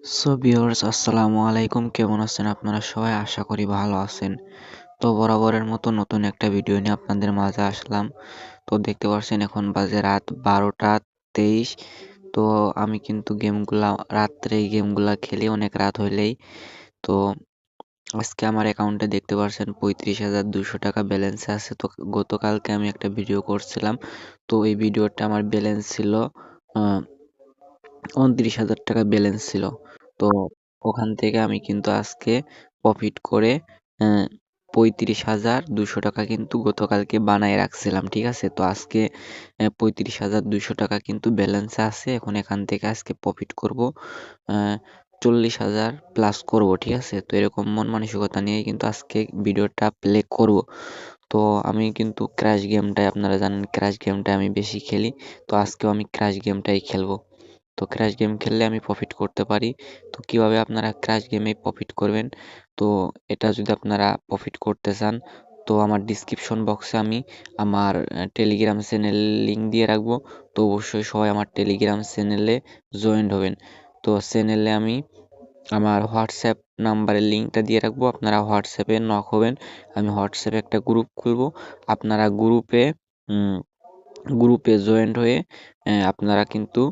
Viewers আসসালামু আলাইকুম, কেমন আছেন আপনারা সবাই? আশা করি ভালো আছেন। তো বরাবরের মতো নতুন একটা ভিডিও নিয়ে আপনাদের মাঝে আসলাম। তো দেখতে পাচ্ছেন এখন বাজে রাত 12টা 23। তো আমি কিন্তু রাত্রে এই গেমগুলা খেলি অনেক রাত হইলেই। তো আজকে আমার অ্যাকাউন্টে দেখতে পাচ্ছেন 35,200 টাকা ব্যালেন্স আছে। তো গতকালকে আমি একটা ভিডিও করছিলাম। তো এই ভিডিওটা আমার ব্যালেন্স ছিল আহ 29,000 টাকা ব্যালেন্স ছিল। তো ওখান থেকে আমি কিন্তু আজকে প্রফিট করে 35,200 টাকা কিন্তু গতকালকে বানায় রাখছিলাম, ঠিক আছে? তো আজকে 35,200 টাকা কিন্তু ব্যালেন্সে আছে। এখন এখান থেকে আজকে প্রফিট করব 40,000 প্লাস করব, ঠিক আছে? তো এরকম মন মানসিকতা নিয়েই কিন্তু আজকে ভিডিওটা প্লে করব। তো আমি কিন্তু ক্র্যাশ গেমটাই, আপনারা জানেন ক্র্যাশ গেমটা আমি বেশি খেলি। তো আজকেও আমি ক্র্যাশ গেমটাই খেলবো। তো ক্র্যাশ গেম খেললে আমি প্রফিট করতে পারি। তো কিভাবে আপনারা ক্র্যাশ গেমে প্রফিট করবেন, তো এটা যদি আপনারা প্রফিট করতে চান, তো আমার ডিসক্রিপশন বক্সে আমি আমার টেলিগ্রাম চ্যানেল লিঙ্ক দিয়ে রাখবো। তো অবশ্যই সবাই আমার টেলিগ্রাম চ্যানেলে জয়েন্ট হবেন। তো চ্যানেলে আমি আমার হোয়াটসঅ্যাপ নাম্বারের লিঙ্কটা দিয়ে রাখবো, আপনারা হোয়াটসঅ্যাপে নক হবেন। আমি হোয়াটসঅ্যাপে একটা গ্রুপ খুলবো, আপনারা গ্রুপে জয়েন্ট হয়ে আপনারা কিন্তু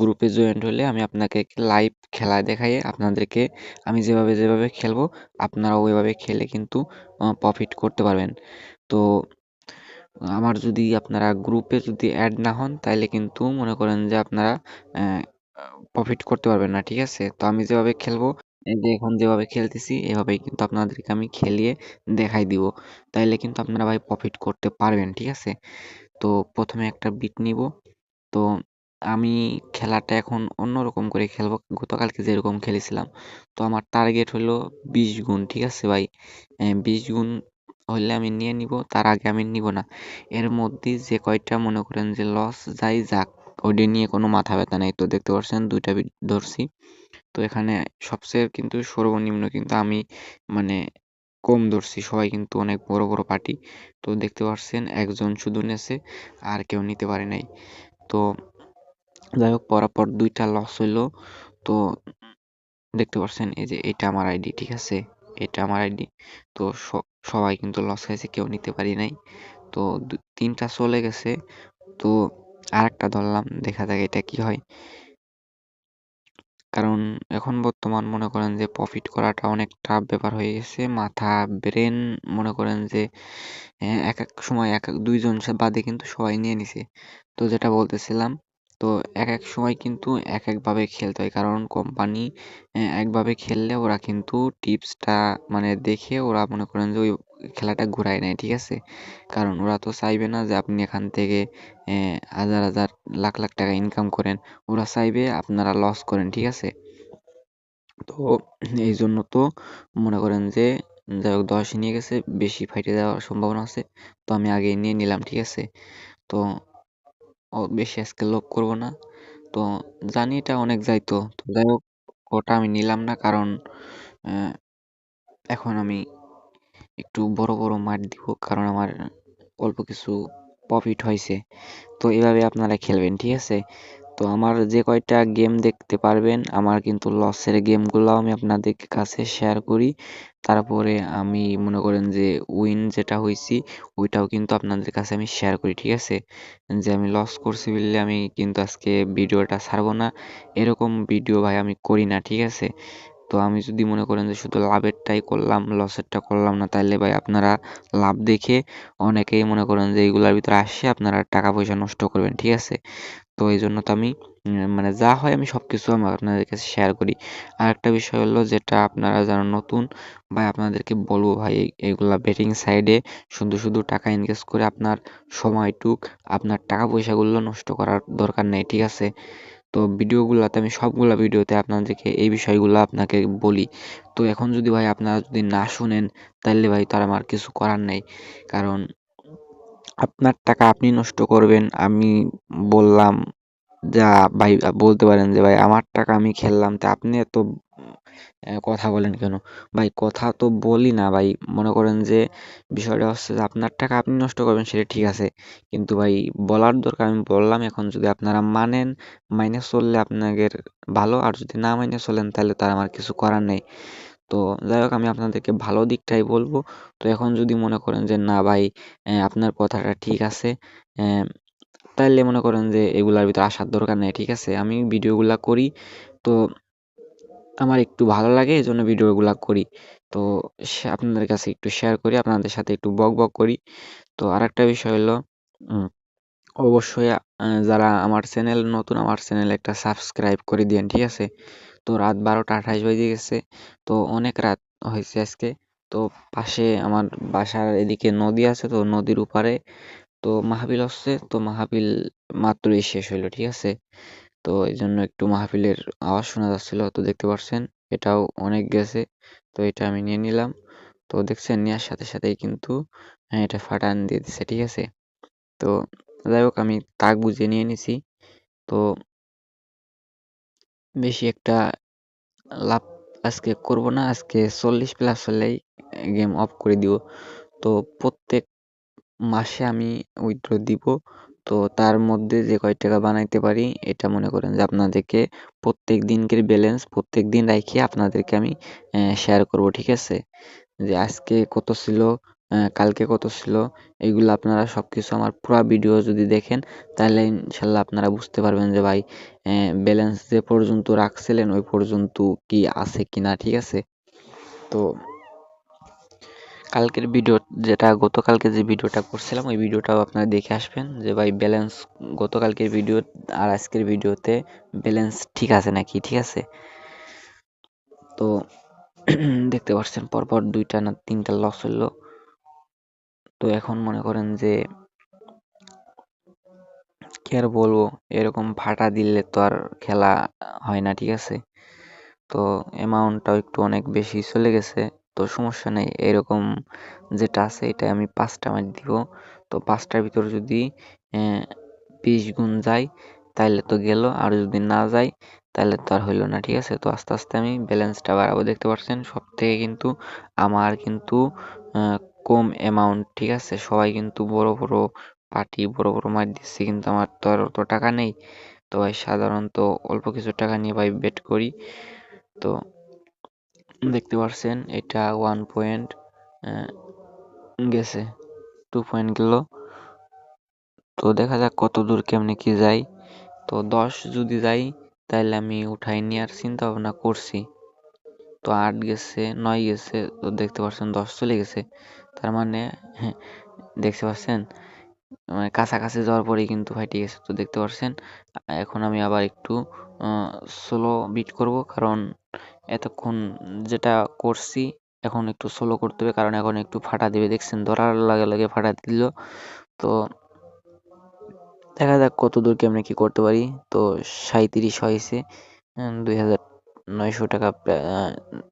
গ্রুপে জয়েন্ট হলে আমি আপনাকে লাইভ খেলা দেখাইয়ে আপনাদেরকে আমি যেভাবে খেলবো আপনারা ওইভাবে খেলে কিন্তু প্রফিট করতে পারবেন। তো আমার যদি আপনারা গ্রুপে যদি অ্যাড না হন তাইলে কিন্তু মনে করেন যে আপনারা প্রফিট করতে পারবেন না, ঠিক আছে? তো আমি যেভাবে খেলবো, এই যে এখন যেভাবে খেলতেছি এভাবেই কিন্তু আপনাদেরকে আমি খেলিয়ে দেখাই দিব। তাইলে কিন্তু আপনারা ভাই প্রফিট করতে পারবেন, ঠিক আছে? তো প্রথমে একটা বিট নিব। তো আমি খেলাটা এখন অন্যরকম করে খেলবো, গতকালকে যেরকম খেলেছিলাম। তো আমার টার্গেট হলো 20 গুণ, ঠিক আছে ভাই? 20 গুণ হলে আমি নিয়ে নিব, তার আগে আমি নিব না। এর মধ্যে যে কয়টা মনে করেন যে লস যাই যাক, ওইটা নিয়ে কোনো মাথা ব্যথা নাই। তো দেখতে পাচ্ছেন 2টা বিট ধরছি। তো এখানে সবচেয়ে কিন্তু সর্বনিম্ন কিন্তু আমি মানে কম ধরছি, সবাই কিন্তু অনেক বড় বড় পার্টি। তো দেখতে পাচ্ছেন একজন শুধু নেছে, আর কেউ নিতে পারে নাই। তো যাই হোক, পরাপর 2টা লস হইলো। তো দেখতে পাচ্ছেন এই যে এটা আমার আইডি, ঠিক আছে? এটা আমার আইডি। তো সবাই কিন্তু লস খাইছে, কেউ নিতে পারি নাই। তো 3টা চলে গেছে। তো আরেকটা ধরলাম, দেখা যাক এটা কি হয়। কারণ এখন বর্তমান মনে করেন যে প্রফিট করাটা অনেক টাফ ব্যাপার হয়ে গেছে। মাথা, ব্রেন মনে করেন যে এক সময় এক 2 জন বাদে কিন্তু সবাই নিয়ে নিছে। তো যেটা বলতেছিলাম, তো এক সময় কিন্তু একভাবে খেলতে হয়। কারণ কোম্পানি একভাবে খেললে ওরা কিন্তু টিপসটা মানে দেখে ওরা মনে করেন যে ওই খেলাটা ঘুরায় নেয়, ঠিক আছে? কারণ ওরা তো চাইবে না যে আপনি এখান থেকে হাজার হাজার লাখ লাখ টাকা ইনকাম করেন। ওরা চাইবে আপনারা লস করেন, ঠিক আছে? তো এই জন্য তো মনে করেন যে যাই হোক 10 নিয়ে গেছে, বেশি ফাইটে যাওয়ার সম্ভাবনা আছে। তো আমি আগেই নিয়ে নিলাম, ঠিক আছে? তো বেশি আজকে লোভ করব না। তো জানি এটা অনেক যাইতো, তো যাই হোক ওটা আমি নিলাম না। কারণ আহ, এখন আমি একটু বড় বড় মাঠ দিব, কারণ আমার অল্প কিছু প্রফিট হয়েছে। তো এভাবে আপনারা খেলবেন, ঠিক আছে? তো আমার যে কয়টা গেম দেখতে পারবেন, আমার কিন্তু লসের গেমগুলো আমি আপনাদের কাছে শেয়ার করি। তারপরে আমি মনে করেন যে উইন যেটা হয়েছি ওইটাও কিন্তু আপনাদের কাছে আমি শেয়ার করি, ঠিক আছে? যে আমি লস করছি বললে আমি কিন্তু আজকে ভিডিওটা ছাড়বো না, এরকম ভিডিও ভাই আমি করি না, ঠিক আছে? তো আমি যদি মনে করেন যে শুধু লাভেরটাই করলাম, লসেরটা করলাম না, তাহলে ভাই আপনারা লাভ দেখে অনেকেই মনে করেন যে এইগুলার ভিতরে আসে আপনারা টাকা পয়সা নষ্ট করবেন, ঠিক আছে? তো এই জন্য তো আমি মানে যা হয় আমি সবকিছু আমি আপনাদের কাছে শেয়ার করি। আরেকটা বিষয় হলো যেটা আপনারা যারা নতুন, ভাই আপনাদেরকে বলবো ভাই, এইগুলা বেটিং সাইডে শুধু শুধু টাকা ইনভেস্ট করে আপনার সময়টুক, আপনার টাকা পয়সাগুলো নষ্ট করার দরকার নেই, ঠিক আছে? তো ভিডিওগুলাতে আমি সবগুলা ভিডিওতে আপনাদেরকে এই বিষয়গুলো আপনাকে বলি। তো এখন যদি ভাই আপনারা যদি না শুনেন, তাহলে ভাই তার আমার কিছু করার নেই। কারণ আপনার টাকা আপনি নষ্ট করবেন, আমি বললাম যা ভাই, বলতে পারেন যে ভাই আমার টাকা আমি খেললাম, তা আপনি এত কথা বলেন কেন? ভাই কথা তো বলি না ভাই, মনে করেন যে বিষয়টা হচ্ছে যে আপনার টাকা আপনি নষ্ট করবেন সেটা ঠিক আছে। কিন্তু ভাই বলার দরকার আমি বললাম, এখন যদি আপনারা মানেন, মাইনে চললে আপনাদের ভালো, আর যদি না মাইনে চলেন তাহলে তো আর আমার কিছু করার নেই। তো যাই হোক, আমি আপনাদেরকে ভালো দিকটাই বলবো। তো এখন যদি মনে করেন যে না ভাই আপনার কথাটা ঠিক আছে, অ্যা তাইলে মনে করেন যে এগুলার ভিতরে আসার দরকার নেই, ঠিক আছে? আমি ভিডিওগুলা করি, তো আমার একটু ভালো লাগে এজন্য ভিডিওগুলা করি। তো আপনাদের কাছে একটু শেয়ার করি, আপনাদের সাথে একটু বক করি। তো আরেকটা বিষয় হলো, উম অবশ্যই যারা আমার চ্যানেল নতুন, আমার চ্যানেলে একটা সাবস্ক্রাইব করে দিয়েন, ঠিক আছে? তো রাত 12টা 28 বেজে গেছে, তো অনেক রাত হয়েছে আজকে। তো পাশে আমার বাসার এদিকে নদী আছে, তো নদীর উপারে তো মাহফিল হচ্ছে, তো মাহফিল মাত্রই শেষ হইলো, ঠিক আছে? তো এই জন্য একটু মাহফিলের আওয়াজ শোনা যাচ্ছিল, তো দেখতে পাচ্ছেন এটাও অনেক গেছে। তো এটা আমি নিয়ে নিলাম। তো দেখছেন নেওয়ার সাথে সাথেই কিন্তু এটা ফাটান দিয়ে দিছে, ঠিক আছে? তো যাই হোক, আমি তাক বুঝে নিয়ে নিছি। তো বেশি একটা লাভ আজকে করব না, আজকে 40+ হলেই গেম অফ করে দিব। তো প্রত্যেক মাসে আমি উইথড্র দিব। তো তার মধ্যে যে কয় টাকা বানাইতে পারি, এটা মনে করেন যে আপনাদেরকে প্রত্যেক দিনকের ব্যালেন্স প্রত্যেক দিন রাইখে আপনাদেরকে আমি শেয়ার করব, ঠিক আছে? যে আজকে কত ছিল, কালকে কত ছিল, এগুলো আপনারা সবকিছু আমার পুরা ভিডিও যদি দেখেন, তাহলে ইনশাল্লাহ আপনারা বুঝতে পারবেন যে ভাই ব্যালেন্স যে পর্যন্ত রাখছিলেন ওই পর্যন্ত কি আছে কিনা, ঠিক আছে? তো কালকের ভিডিও, যেটা গতকালকে যে ভিডিওটা করছিলাম ওই ভিডিওটাও আপনারা দেখে আসবেন যে ভাই ব্যালেন্স গতকালকের ভিডিও আর আজকের ভিডিওতে ব্যালেন্স ঠিক আছে নাকি, ঠিক আছে? তো দেখতে পাচ্ছেন পরপর 2টা না 3টা লস হলো। তো এখন মনে করেন যে কি আর বলবো, এরকম ফাটা দিলে তো আর খেলা হয় না, ঠিক আছে? তো অ্যামাউন্টটাও একটু অনেক বেশি চলে গেছে। তো সমস্যা নেই, এরকম যেটা আছে এটা আমি 5টা ম্যাচ দিব। তো 5টার ভিতর যদি 20 গুণ যায় তাইলে তো গেল, আর যদি না যায় তাহলে তো আর হইলো না, ঠিক আছে? তো আস্তে আস্তে আমি ব্যালেন্সটা বাড়াবো। দেখতে পাচ্ছেন সব থেকে কিন্তু আমার কিন্তু আহ, কম অ্যামাউন্ট, ঠিক আছে? সবাই কিন্তু বড় বড় পার্টি বড় বড় মার দিচ্ছে, কিন্তু আমার তো আর অত টাকা নেই। তো ভাই সাধারণত অল্প কিছু টাকা নিয়ে ভাই বেট করি। তো দেখতে পাচ্ছেন এটা 1 পয়েন্ট গেছে, 2 পয়েন্ট গেল। তো দেখা যাক কত দূর কেমনে কি যায়। তো 10 যদি যাই তাহলে আমি উঠাই নেওয়ার চিন্তা ভাবনা করছি। তো 8 গেছে, 9 গেছে, তো দেখতে পাচ্ছেন 10 চলে গেছে। তার মানে হ্যাঁ, দেখতে পাচ্ছেন মানে কাছাকাছি যাওয়ার পরেই কিন্তু ফাইটে গেছে। তো দেখতে পাচ্ছেন এখন আমি আবার একটু স্লো বিট করব, কারণ এতক্ষণ যেটা করছি এখন একটু স্লো করতে হবে, কারণ এখন একটু ফাটা দিবে। দেখছেন ধরার লাগে লাগে ফাটা দিল। তো দেখা যাক কত দূর কেমনে কি করতে পারি। তো 37 হয়েছে, 2,900 টাকা,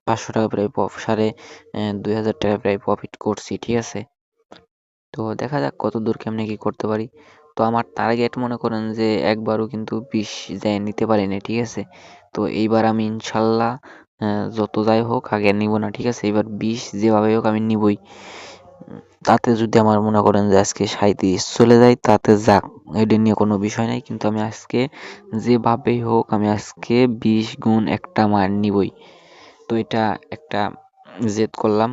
500 টাকা প্রায় সাড়ে 2,000 টাকা প্রায় প্রফিট করছি, ঠিক আছে? তো দেখা যাক কত দূর কেমনে কি করতে পারি। তো আমার টার্গেট মনে করেন যে একবারও কিন্তু 20 যায় নিতে পারিনি, ঠিক আছে? তো এইবার আমি ইনশাল্লাহ যত যাই হোক আগে নিব না, ঠিক আছে? এবার 20 যেভাবে হোক আমি নিবই। তাতে যদি আমার মনে করেন যে আজকে 37 চলে যায় তাতে যাক, এটা নিয়ে কোনো বিষয় নাই, কিন্তু আমি আজকে যেভাবেই হোক আমি আজকে 20 গুণ একটা মার নিবই। তো এটা একটা জেদ করলাম,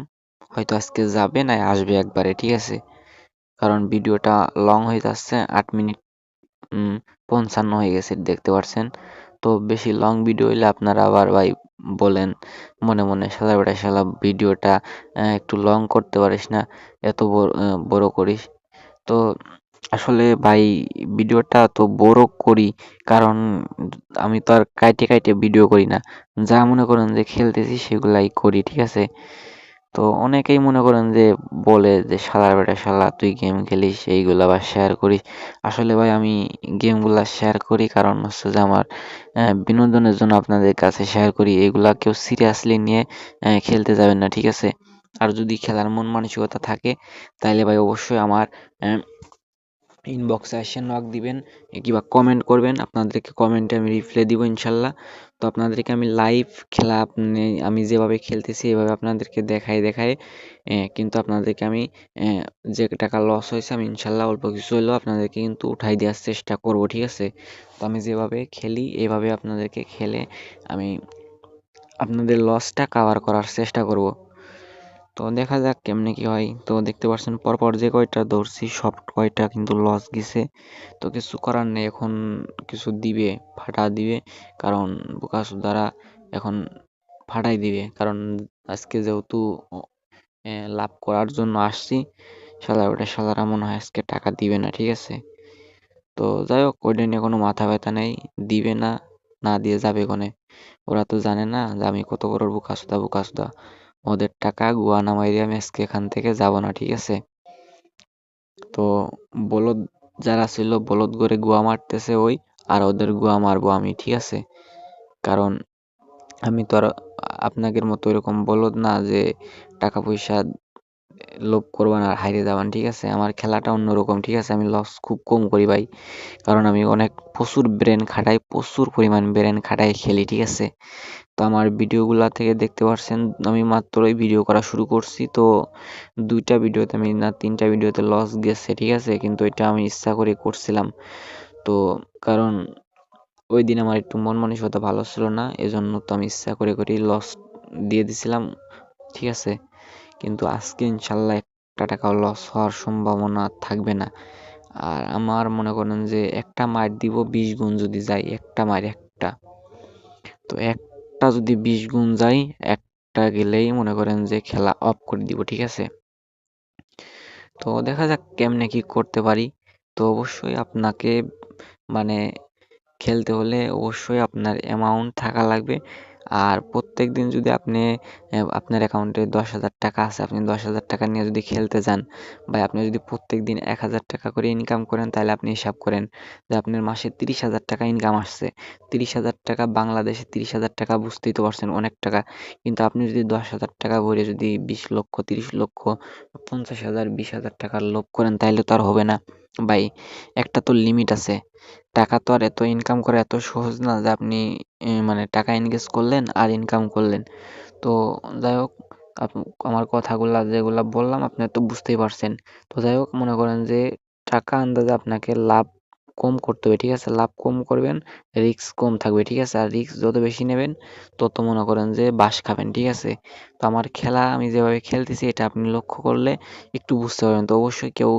হয়তো আজকে যাবে না আসবে একবারে, ঠিক আছে? কারণ ভিডিওটা লং হয়ে যাচ্ছে, 8 মিনিট 55 হয়ে গেছে, দেখতে পাচ্ছেন। তো বেশি লং ভিডিও হইলে আপনারা আবার ভাই বলেন মনে মনে, শালা বেটা শালা ভিডিওটা একটু লং করতে পারিস না, এত বড় করিস। তো আসলে ভাই ভিডিওটা তো বড় করি, কারণ আমি তো আর কাইটে কাইটে ভিডিও করি না, যা মনে করেন যে খেলতেছি সেগুলাই করি, ঠিক আছে? তো অনেকেই মনে করেন যে বলে যে শালার বেটা শালা তুই গেম খেলিস এইগুলা আবার শেয়ার করিস। আসলে ভাই আমি গেমগুলা শেয়ার করি কারণ হচ্ছে যে আমার বিনোদনের জন্য আপনাদের কাছে শেয়ার করি। এগুলা কেউ সিরিয়াসলি নিয়ে খেলতে যাবেন না, ঠিক আছে? আর যদি খেলার মন মানসিকতা থাকে তাইলে ভাই অবশ্যই আমার ইনবক্সে এসে নক দিবেন কিংবা কমেন্ট করবেন, আপনাদেরকে কমেন্টে আমি রিপ্লাই দিব ইনশাল্লাহ। তো আপনাদেরকে আমি লাইভ খেলা আমি যেভাবে খেলতেছি এভাবে আপনাদেরকে দেখায় কিন্তু আপনাদেরকে আমি যে টাকা লস হয়েছে আমি ইনশাল্লাহ অল্প কিছু হলেও আপনাদেরকে কিন্তু উঠাই দেওয়ার চেষ্টা করব, ঠিক আছে? তো আমি যেভাবে খেলি এভাবে আপনাদেরকে খেলে আমি আপনাদের লসটা কাভার করার চেষ্টা করব। তো দেখা যাক কেমনে কি হয়। তো দেখতে পাচ্ছেন পরপর যে কয়টা ধরছি সব কয়টা কিন্তু লস গেছে। তো কিছু করার নেই, এখন কিছু দিবে, ফাটা দিবে, কারণ বোকাচোদারা এখন ফাটাই দিবে, কারণ আজকে যেহেতু লাভ করার জন্য আসছি, শালারা মনে হয় আজকে টাকা দিবে না, ঠিক আছে? তো যাই হোক ওইটা নিয়ে কোনো মাথা ব্যথা নেই, দিবে না, না দিয়ে যাবে কোনে। ওরা তো জানে না যে আমি কত বড় বোকাচোদা। ওদের টাকা গুয়া নামাইরে আমি আজকে এখান থেকে যাব না, ঠিক আছে? তো বলদ যারা ছিল বলদ করে গুয়া মারতেছে ওই, আর ওদের গুয়া মারবো আমি, ঠিক আছে? কারণ আমি তো আর আপনাদের মতো এরকম বলদ না যে টাকা পয়সা লোভ করবান আর হাইরে যাবান, ঠিক আছে? আমার খেলাটা অন্যরকম, ঠিক আছে? আমি লস খুব কম করি ভাই, কারণ আমি অনেক প্রচুর ব্রেন খাটাই, প্রচুর পরিমাণ ব্রেন খাটাই খেলি, ঠিক আছে? তো আমার ভিডিওগুলা থেকে দেখতে পারছেন আমি মাত্রই ভিডিও করা শুরু করছি, তো 2টা ভিডিওতে আমি না 3টা ভিডিওতে লস গেছে, ঠিক আছে? কিন্তু এটা আমি ইচ্ছা করে করছিলাম। তো কারণ ওই দিন আমার একটু মন মানসিকতা ভালো ছিল না, এজন্য তো আমি ইচ্ছা করে লস দিয়ে দিছিলাম, ঠিক আছে? কিন্তু আজকে ইনশাল্লাহ একটা টাকাও লস হওয়ার সম্ভাবনা থাকবে না। আর আমার মনে করেন যে একটা মার দিব 20 গুণ যদি যায়, একটা মার একটা, তো একটা যদি 20 গুণ যায়, একটা গেলেই মনে করেন যে খেলা অফ করে দিব, ঠিক আছে? তো দেখা যাক কেমনে কি করতে পারি। তো অবশ্যই আপনাকে মানে খেলতে হলে অবশ্যই আপনার অ্যামাউন্ট থাকা লাগবে। আর প্রত্যেকদিন যদি আপনি আপনার অ্যাকাউন্টে 10,000 টাকা আছে, আপনি 10,000 টাকা নিয়ে যদি খেলতে যান, বা আপনি যদি প্রত্যেকদিন 1,000 টাকা করে ইনকাম করেন, তাহলে আপনি হিসাব করেন যে আপনার মাসে 30,000 টাকা ইনকাম আসছে। 30,000 টাকা বাংলাদেশে 30,000 টাকা বুঝতেই তো পারছেন অনেক টাকা। কিন্তু আপনি যদি 10,000 টাকা ভরে যদি 20 লক্ষ, 30 লক্ষ, 50,000, 20,000 টাকার লোভ করেন, তাইলে তো আর হবে না ভাই। একটা তো লিমিট আছে। টাকা তো আর এত ইনকাম করা এত সহজ না যে আপনি মানে টাকা ইনভেস্ট করলেন আর ইনকাম করলেন। তো যাই হোক, আমার কথাগুলা যেগুলা বললাম আপনি তো বুঝতেই পারছেন। তো যাই হোক, মনে করেন যে টাকা আন্দাজে আপনাকে লাভ কম করতে হবে, ঠিক আছে? লাভ কম করবেন, রিস্ক কম থাকবে, ঠিক আছে? আর রিস্ক যত বেশি নেবেন তত মনে করেন যে বাঁশ খাবেন, ঠিক আছে? তো আমার খেলা আমি যেভাবে খেলতেছি এটা আপনি লক্ষ্য করলে একটু বুঝতে পারবেন। তো অবশ্যই কেউ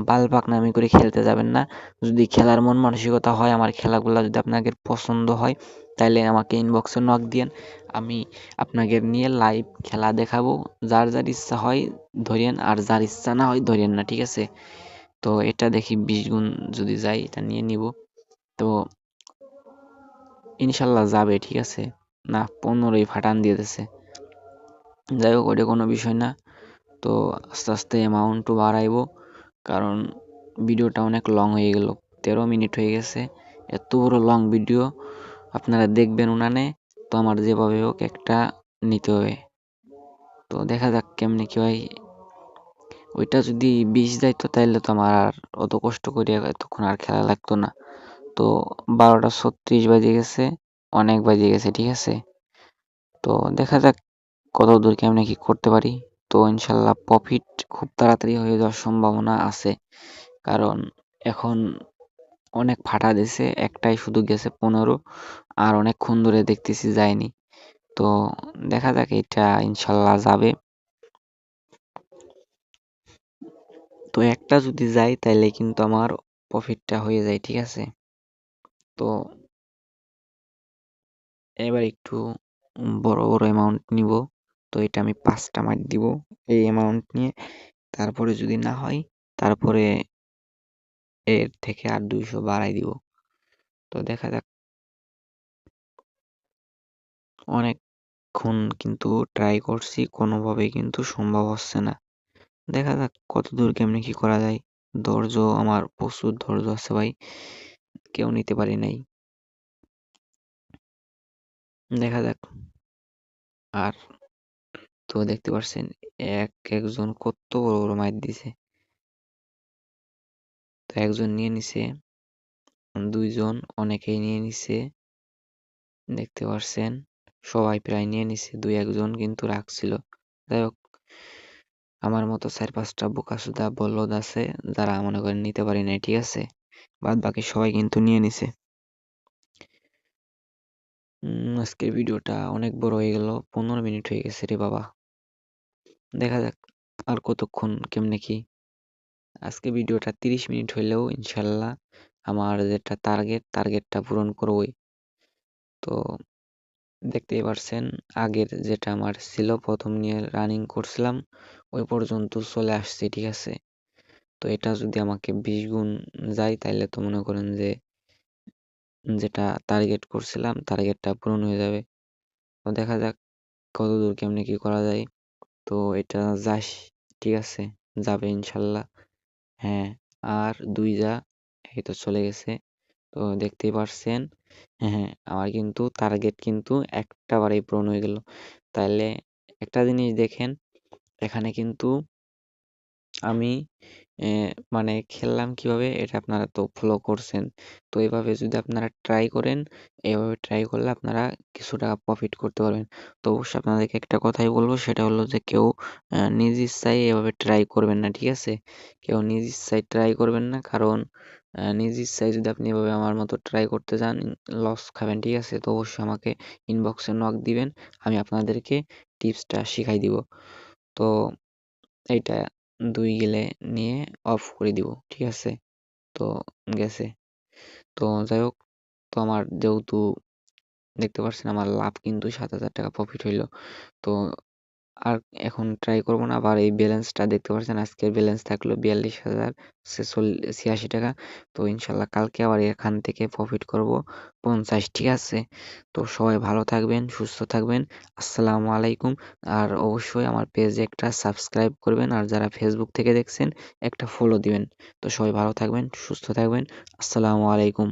বালপাকনামি করে খেলতে যাবেন না। যদি খেলার মন মানসিকতা হয়, আমার খেলাগুলা যদি আপনাদের পছন্দ হয়, তাইলে আমাকে ইনবক্সে নক দিয়েন। আমি আপনাদের নিয়ে লাইভ খেলা দেখাবো। যার ইচ্ছা হয় ধরিয়েন, আর যার ইচ্ছা না হয় ধরিয়েন না, ঠিক আছে? তো এটা দেখি 20 গুণ যদি যায় এটা নিয়ে নিব। তো ইনশাল্লাহ যাবে, ঠিক আছে? না 15ই ফাটান দিয়ে দিছে। যাই হোক ওটা কোনো বিষয় না। তো আস্তে আস্তে অ্যামাউন্টও বাড়াইবো, কারণ ভিডিওটা অনেক লং হয়ে গেল, 13 মিনিট হয়ে গেছে। এত বড় লং ভিডিও আপনারা দেখবেন উনানে, তো আমার যেভাবে হোক একটা নিতে হবে। তো দেখা যাক কেমনে কি হয়। ওইটা যদি 20 যাইতো তাইলে তো আমার আর অত কষ্ট করে এতক্ষণ আর খেলা লাগতো না। তো 12:36 বাজে গেছে, অনেক বাজে গেছে, ঠিক আছে? তো দেখা যাক কতদূর কেমনে কি করতে পারি। তো ইনশাল্লাহ প্রফিট খুব তাড়াতাড়ি হয়ে যাওয়ার সম্ভাবনা আছে, কারণ এখন অনেক ফাটা দিছে, একটাই শুধু গেছে 15, আর অনেকক্ষণ ধরে দেখতেছি যায়নি। তো দেখা যাক এটা ইনশাল্লাহ যাবে। তো একটা যদি যায় তাইলে কিন্তু আমার প্রফিটটা হয়ে যায়, ঠিক আছে? তো এবার একটু বড় বড় অ্যামাউন্ট নিব। তো এটা আমি 5টা মার দিব এই অ্যামাউন্ট নিয়ে। তারপরে যদি না হয়, তারপরে এর থেকে আর 200 বাড়াই দিব। তো দেখা যাক, অনেকক্ষণ কিন্তু ট্রাই করছি, কোনোভাবেই কিন্তু সম্ভব হচ্ছে না। দেখা যাক কতদূর কেমনে কি করা যায়। ধৈর্য, আমার প্রচুর ধৈর্য আছে ভাই, কেউ নিতে পারি নাই। দেখা যাক। আর তো দেখতে পারছেন একজন কত বড় বড় মাইর দিছে। তো তো একজন নিয়ে নিছে, 2 জন, অনেকেই নিয়ে নিছে, দেখতে পারছেন সবাই প্রায় নিয়ে নিছে, 2-1 জন কিন্তু রাখছিল। যাই হোক, আমার মতো 4-5টা বোকাচোদা বলদ আছে যারা মনে করেন নিতে পারি নাই, ঠিক আছে? বাদ বাকি সবাই কিন্তু নিয়ে নিছে। আজকের ভিডিওটা অনেক বড় হয়ে গেল, 15 মিনিট হয়ে গেছে রে বাবা। দেখা যাক আর কতক্ষণ কেমনে কি। আজকে ভিডিওটা 30 মিনিট হইলেও ইনশাল্লাহ আমার যেটা টার্গেটটা পূরণ করবই। তো দেখতেই পারছেন আগের যেটা আমার ছিল, প্রথম নিয়ে রানিং করছিলাম ওই পর্যন্ত চলে আসছে, ঠিক আছে? তো এটা যদি আমাকে 20 গুণ যায় তাইলে তো মনে করেন যে যেটা টার্গেট করছিলাম টার্গেটটা পূরণ হয়ে যাবে। তো দেখা যাক কতদূর কেমনে কি করা যায়। তো এটা যাস, ঠিক আছে, যাবে ইনশাল্লাহ। হ্যাঁ, আর 2 এই তো চলে গেছে। তো দেখতেই পারছেন, হ্যাঁ, আমার কিন্তু টার্গেট কিন্তু একটাবারেই পূরণ হয়ে গেল। তাইলে একটা জিনিস দেখেন, এখানে কিন্তু আমি মানে খেললাম কিভাবে এটা আপনারা তো ফলো করছেন। তো এভাবে যদি আপনারা ট্রাই করেন, এভাবে ট্রাই করলে আপনারা কিছু টাকা প্রফিট করতে পারবেন। তো অবশ্যই আপনাদেরকে একটা কথাই বলবো, সেটা হলো যে কেউ নিজ ইচ্ছায় এভাবে ট্রাই করবেন না, ঠিক আছে? কেউ নিজ ইচ্ছায় ট্রাই করবেন না, কারণ নিজ ইচ্ছায় যদি আপনি এভাবে আমার মতো ট্রাই করতে যান লস খাবেন, ঠিক আছে? তো অবশ্যই আমাকে ইনবক্সে নক দিবেন, আমি আপনাদেরকে টিপসটা শিখাই দিব। তো এইটা 2 গেলে নিয়ে অফ করে দিব, ঠিক আছে? তো গেছে। তো যাই হোক, তো আমার যেহেতু দেখতে পারছেন আমার লাভ কিন্তু 7,000 টাকা প্রফিট হইলো। তো আর এখন ট্রাই করব না। আবার এই ব্যালেন্সটা দেখতে পাচ্ছেন, আজকের ব্যালেন্স থাকলো 42,86 টাকা। তো ইনশাল্লাহ কালকে আবার এখান থেকে প্রফিট করব 50, ঠিক আছে? তো সবাই ভালো থাকবেন, সুস্থ থাকবেন। আসসালামু আলাইকুম। আর অবশ্যই আমার পেজে একটা সাবস্ক্রাইব করবেন, আর যারা ফেসবুক থেকে দেখছেন একটা ফলো দিবেন। তো সবাই ভালো থাকবেন, সুস্থ থাকবেন। আসসালামু আলাইকুম।